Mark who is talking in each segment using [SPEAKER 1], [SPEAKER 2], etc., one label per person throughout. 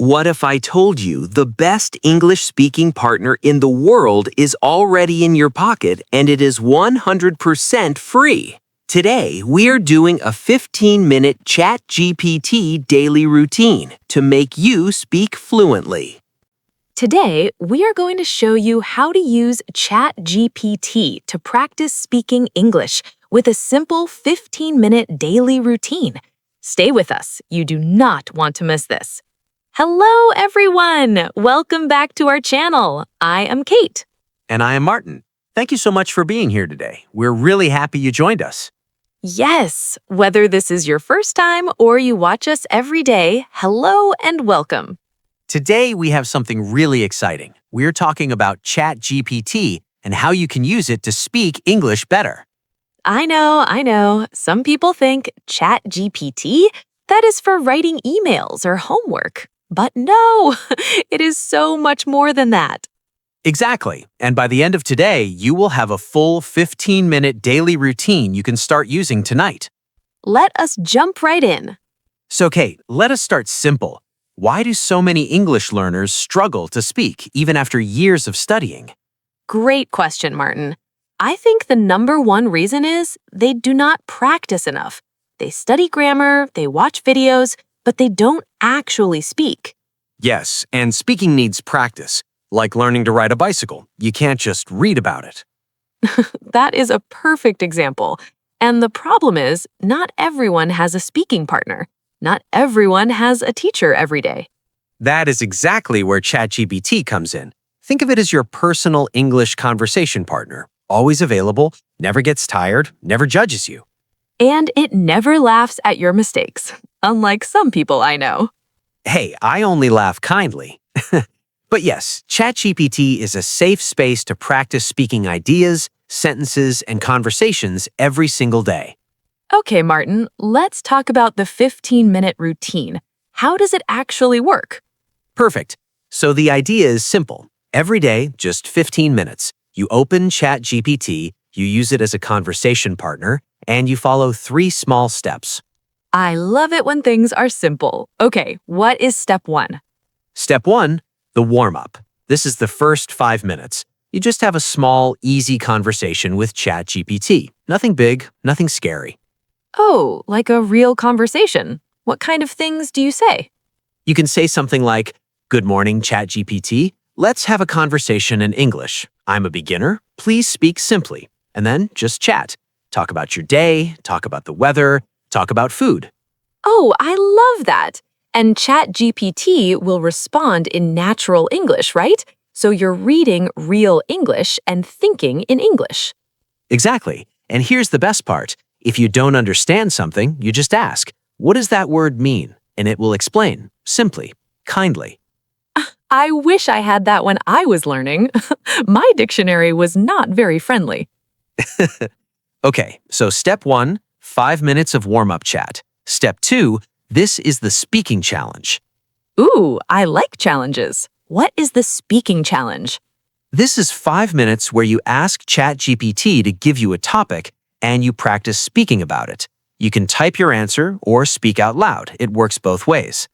[SPEAKER 1] What if I told you the best English-speaking partner in the world is already in your pocket and it is 100% free? Today, we're doing a 15-minute ChatGPT daily routine to make you speak fluently.
[SPEAKER 2] Today, we are going to show you how to use ChatGPT to practice speaking English with a simple 15-minute daily routine. Stay with us. You do not want to miss this. Hello, everyone! Welcome back to our channel. I am Kate.
[SPEAKER 1] And I am Martin. Thank you so much for being here today. We're really happy you joined us.
[SPEAKER 2] Yes, whether this is your first time or you watch us every day, hello and welcome.
[SPEAKER 1] Today, we have something really exciting. We're talking about ChatGPT and how you can use it to speak English better.
[SPEAKER 2] I know. Some people think ChatGPT, that is for writing emails or homework. But no, it is so much more than that.
[SPEAKER 1] Exactly. And by the end of today, you will have a full 15-minute daily routine you can start using tonight.
[SPEAKER 2] Let us jump right in.
[SPEAKER 1] So, Kate, let us start simple. Why do so many English learners struggle to speak even after years of studying?
[SPEAKER 2] Great question, Martin. I think the number one reason is they do not practice enough. They study grammar, they watch videos, but they don't actually speak.
[SPEAKER 1] Yes, and speaking needs practice, like learning to ride a bicycle. You can't just read about it.
[SPEAKER 2] That is a perfect example. And the problem is, not everyone has a speaking partner. Not everyone has a teacher every day.
[SPEAKER 1] That is exactly where ChatGPT comes in. Think of it as your personal English conversation partner, always available, never gets tired, never judges you.
[SPEAKER 2] And it never laughs at your mistakes, unlike some people I know.
[SPEAKER 1] Hey, I only laugh kindly. But yes, ChatGPT is a safe space to practice speaking ideas, sentences, and conversations every single day.
[SPEAKER 2] Okay, Martin, let's talk about the 15-minute routine. How does it actually work?
[SPEAKER 1] Perfect. So the idea is simple. Every day, just 15 minutes. You open ChatGPT, you use it as a conversation partner, and you follow 3 small steps.
[SPEAKER 2] I love it when things are simple. Okay, what is step 1?
[SPEAKER 1] Step 1, the warm-up. This is the first 5 minutes. You just have a small, easy conversation with ChatGPT. Nothing big, nothing scary.
[SPEAKER 2] Oh, like a real conversation. What kind of things do you say?
[SPEAKER 1] You can say something like, "Good morning, ChatGPT. Let's have a conversation in English. I'm a beginner. Please speak simply." And then just chat. Talk about your day, talk about the weather, talk about food.
[SPEAKER 2] Oh, I love that. And ChatGPT will respond in natural English, right? So you're reading real English and thinking in English.
[SPEAKER 1] Exactly. And here's the best part. If you don't understand something, you just ask, "What does that word mean?" And it will explain, simply, kindly.
[SPEAKER 2] I wish I had that when I was learning. My dictionary was not very friendly.
[SPEAKER 1] Okay, so step 1, 5 minutes of warm-up chat. Step 2, this is the speaking challenge.
[SPEAKER 2] Ooh, I like challenges. What is the speaking challenge?
[SPEAKER 1] This is 5 minutes where you ask ChatGPT to give you a topic and you practice speaking about it. You can type your answer or speak out loud. It works both ways.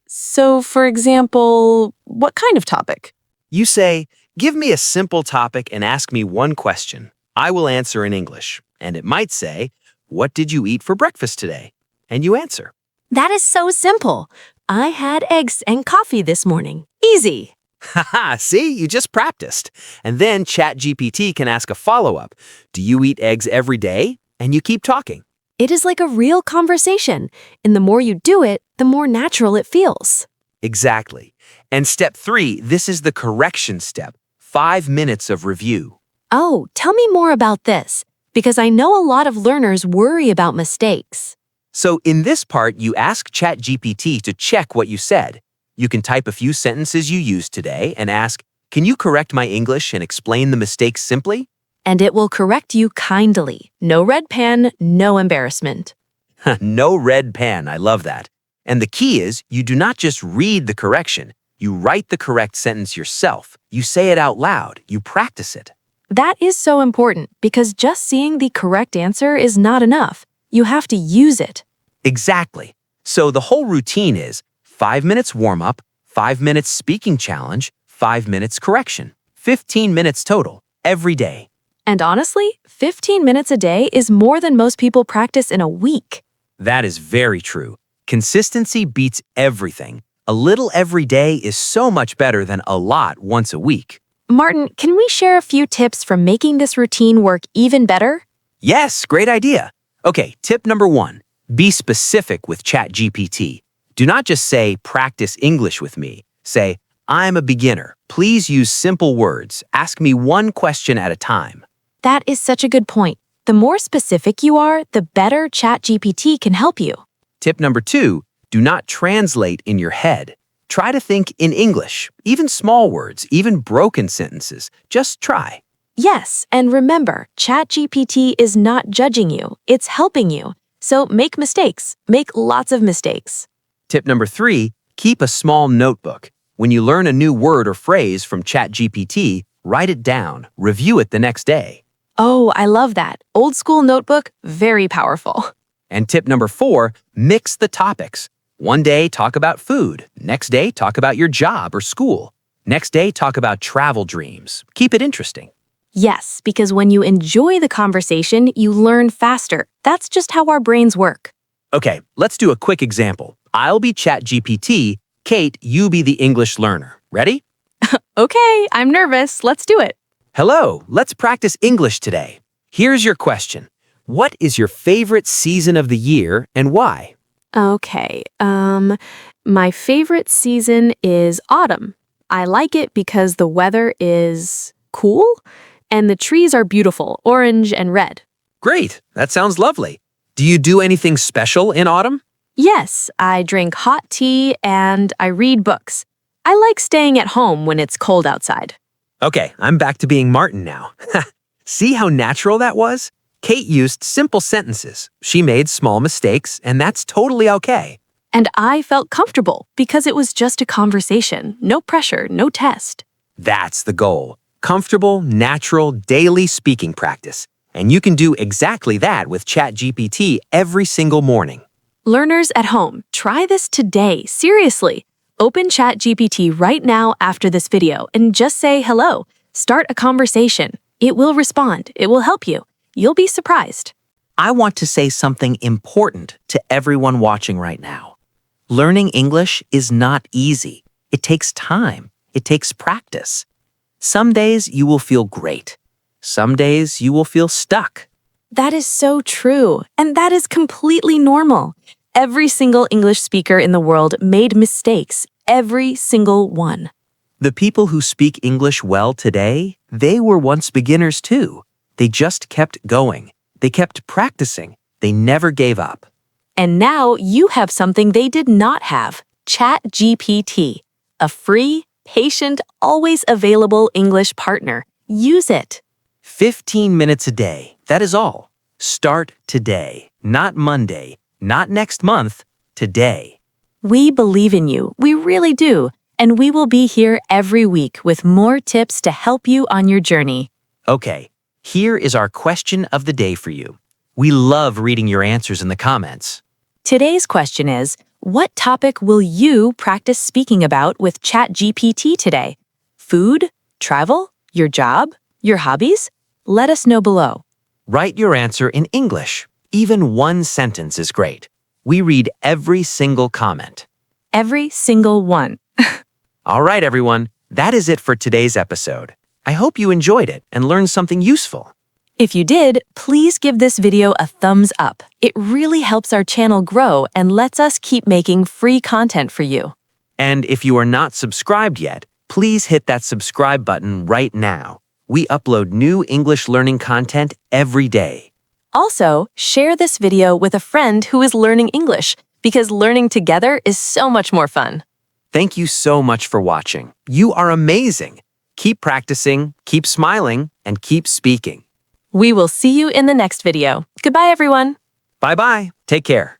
[SPEAKER 2] So, for example, what kind of topic?
[SPEAKER 1] You say, "Give me a simple topic and ask me one question. I will answer in English." And it might say, "What did you eat for breakfast today?" And you answer.
[SPEAKER 2] That is so simple. I had eggs and coffee this morning. Easy.
[SPEAKER 1] Haha, see, you just practiced. And then ChatGPT can ask a follow-up. "Do you eat eggs every day?" And you keep talking.
[SPEAKER 2] It is like a real conversation, and the more you do it, the more natural it feels.
[SPEAKER 1] Exactly. And step 3, this is the correction step. 5 minutes of review.
[SPEAKER 2] Oh, tell me more about this, because I know a lot of learners worry about mistakes.
[SPEAKER 1] So in this part, you ask ChatGPT to check what you said. You can type a few sentences you used today and ask, "Can you correct my English and explain the mistakes simply?"
[SPEAKER 2] And it will correct you kindly. No red pen, no embarrassment.
[SPEAKER 1] No red pen, I love that. And the key is, you do not just read the correction. You write the correct sentence yourself. You say it out loud. You practice it.
[SPEAKER 2] That is so important because just seeing the correct answer is not enough. You have to use it.
[SPEAKER 1] Exactly. So the whole routine is 5 minutes warm-up, 5 minutes speaking challenge, 5 minutes correction. 15 minutes total, every day.
[SPEAKER 2] And honestly, 15 minutes a day is more than most people practice in a week.
[SPEAKER 1] That is very true. Consistency beats everything. A little every day is so much better than a lot once a week.
[SPEAKER 2] Martin, can we share a few tips for making this routine work even better?
[SPEAKER 1] Yes, great idea. Okay, tip number 1. Be specific with ChatGPT. Do not just say, practice English with me. Say, I'm a beginner. Please use simple words. Ask me one question at a time.
[SPEAKER 2] That is such a good point. The more specific you are, the better ChatGPT can help you.
[SPEAKER 1] Tip number 2, do not translate in your head. Try to think in English, even small words, even broken sentences. Just try.
[SPEAKER 2] Yes, and remember, ChatGPT is not judging you, it's helping you. So make mistakes. Make lots of mistakes.
[SPEAKER 1] Tip number 3, keep a small notebook. When you learn a new word or phrase from ChatGPT, write it down, review it the next day.
[SPEAKER 2] Oh, I love that. Old school notebook, very powerful.
[SPEAKER 1] And tip number 4, mix the topics. One day, talk about food. Next day, talk about your job or school. Next day, talk about travel dreams. Keep it interesting.
[SPEAKER 2] Yes, because when you enjoy the conversation, you learn faster. That's just how our brains work.
[SPEAKER 1] Okay, let's do a quick example. I'll be ChatGPT. Kate, you be the English learner. Ready?
[SPEAKER 2] Okay, I'm nervous. Let's do it.
[SPEAKER 1] Hello, let's practice English today. Here's your question. What is your favorite season of the year and why?
[SPEAKER 2] Okay, my favorite season is autumn. I like it because the weather is cool and the trees are beautiful, orange and red.
[SPEAKER 1] Great, that sounds lovely. Do you do anything special in autumn?
[SPEAKER 2] Yes, I drink hot tea and I read books. I like staying at home when it's cold outside.
[SPEAKER 1] Okay, I'm back to being Martin now. See how natural that was? Kate used simple sentences. She made small mistakes, and that's totally okay.
[SPEAKER 2] And I felt comfortable because it was just a conversation. No pressure, no test.
[SPEAKER 1] That's the goal. Comfortable, natural, daily speaking practice. And you can do exactly that with ChatGPT every single morning.
[SPEAKER 2] Learners at home, try this today, seriously. Open ChatGPT right now after this video and just say hello. Start a conversation. It will respond. It will help you. You'll be surprised.
[SPEAKER 3] I want to say something important to everyone watching right now. Learning English is not easy. It takes time. It takes practice. Some days you will feel great. Some days you will feel stuck.
[SPEAKER 2] That is so true, and that is completely normal. Every single English speaker in the world made mistakes, every single one.
[SPEAKER 3] The people who speak English well today, they were once beginners too. They just kept going. They kept practicing. They never gave up.
[SPEAKER 2] And now you have something they did not have, ChatGPT, a free, patient, always available English partner. Use it.
[SPEAKER 3] 15 minutes a day, that is all. Start today, not Monday, not next month, today.
[SPEAKER 2] We believe in you, we really do, and we will be here every week with more tips to help you on your journey.
[SPEAKER 3] Okay, here is our question of the day for you. We love reading your answers in the comments.
[SPEAKER 2] Today's question is, what topic will you practice speaking about with ChatGPT today? Food? Travel? Your job? Your hobbies? Let us know below.
[SPEAKER 3] Write your answer in English. Even one sentence is great. We read every single comment.
[SPEAKER 2] Every single one.
[SPEAKER 3] All right, everyone, that is it for today's episode. I hope you enjoyed it and learned something useful.
[SPEAKER 2] If you did, please give this video a thumbs up. It really helps our channel grow and lets us keep making free content for you.
[SPEAKER 3] And if you are not subscribed yet, please hit that subscribe button right now. We upload new English learning content every day.
[SPEAKER 2] Also, share this video with a friend who is learning English because learning together is so much more fun.
[SPEAKER 3] Thank you so much for watching. You are amazing. Keep practicing, keep smiling, and keep speaking.
[SPEAKER 2] We will see you in the next video. Goodbye, everyone.
[SPEAKER 3] Bye-bye. Take care.